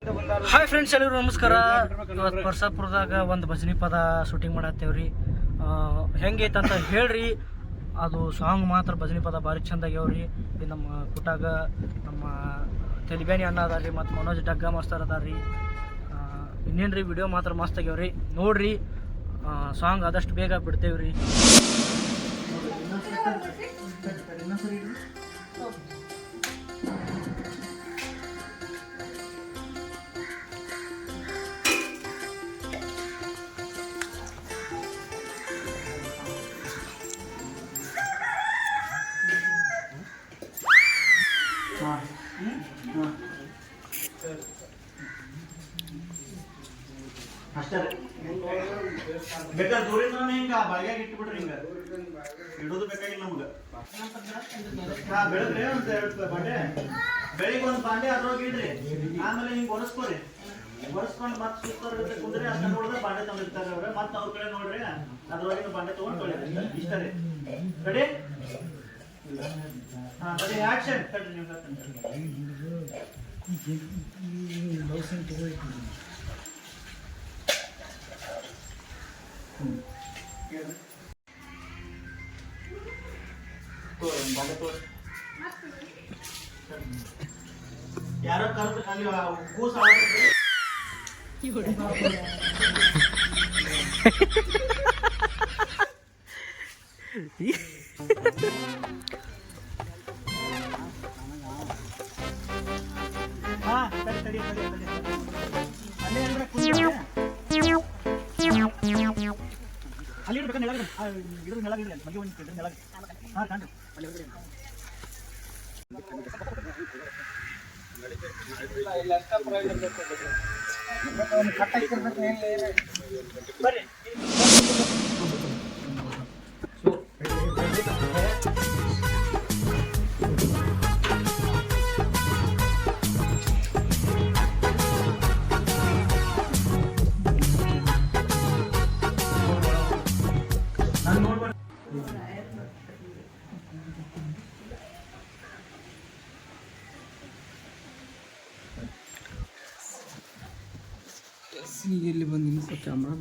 Hi friends, ಎಲ್ಲರಿಗೂ ನಮಸ್ಕಾರ. ಇವತ್ತು ಪರ್ಸಾಪುರದಾಗ ಒಂದು ಭಜನಿ ಪದ ಶೂಟಿಂಗ್ ಮಾಡತ್ತೇವ್ರಿ. ಹೆಂಗೈತಂತ ಹೇಳ್ರಿ. ಅದು ಸಾಂಗ್ ಮಾತ್ರ ಭಜನಿ ಪದ ಭಾರಿ ಚಂದ ಆಗ್ಯಾವ್ರಿ. ಇದು ನಮ್ಮ ಕುಟಾಗ ನಮ್ಮ ತೆಲಿಬ್ಯಾನಿ ಅಣ್ಣ ಅದಾರ್ರಿ, ಮತ್ತು ಮನೋಜ್ ಡಗ್ಗ ಮಾಸ್ತರ್ ಅದಾರ್ರಿ. ಇನ್ನೇನ್ರಿ ವಿಡಿಯೋ ಮಾತ್ರ ಮಸ್ತ್ ಆಗ್ಯಾವ್ರಿ, ನೋಡ್ರಿ. ಸಾಂಗ್ ಆದಷ್ಟು ಬೇಗ ಬಿಡ್ತೇವ್ರಿ. ಅಷ್ಟೇ ಬೇಕಾದ್ರೆ ದೂರಿಂದ ಹಿಂಗ ಬಾಳ್ಯಾಗ ಇಟ್ಬಿಡ್ರಿ. ಹಿಂಗ ಇಡೋದು ಬೇಕಾಗಿಲ್ಲ ನಮ್ಗೆ. ಬೆಳಗ್ರೆ ಒಂದು 2 ಬಾಂಡೆ, ಬೆಳಿಗ್ಗೆ ಒಂದು ಬಾಂಡೆ ಅದ್ರೊಳಗೆ ಇಡ್ರಿ. ಆಮೇಲೆ ಹಿಂಗೆ ಒರೆಸ್ಕೊರಿ. ಒರೆಸ್ಕೊಂಡು ಮತ್ತೆ ಸುತ್ತೋರ್ ಕುಂದ್ರಿ. ಅಷ್ಟ ನೋಡಿದ್ರೆ ಬಾಂಡೆ ತಂದಿರ್ತಾರೆ ಅವ್ರೆ. ಮತ್ತೆ ಅವ್ರ ಕಡೆ ನೋಡ್ರಿ, ಅದ್ರೊಳಗಿನ ಬಾಂಡೆ ತಗೊಂಡು ಇಷ್ಟ ರೀ. ರೆಡಿ? Ready, action. ಕಟ್ರಿ ನೀವು. ಯಾರೋ ಕರೆದು ಅಲ್ಲಿ ಕೂಸ ತಡಿ ಅಲ್ಲೇ ಅಲ್ಲಿ ಇಡ್ಬೇಕು. ನೆಲಗ ಇದ್ರ ನೆಲಗ ಇಡ್ರಿ. ಮಗಿ ಒಂದು ಇಡ್ರಿ ನೆಲಗ. ಹಾಂ ಕಾಣ್ರಿ ಅಲ್ಲಿ ಇಡ್ರಿ. ಬರ್ರಿ. ಇಲ್ಲಿ ಬಂದಿನಿ ಕ್ಯಾಮ್ರಾ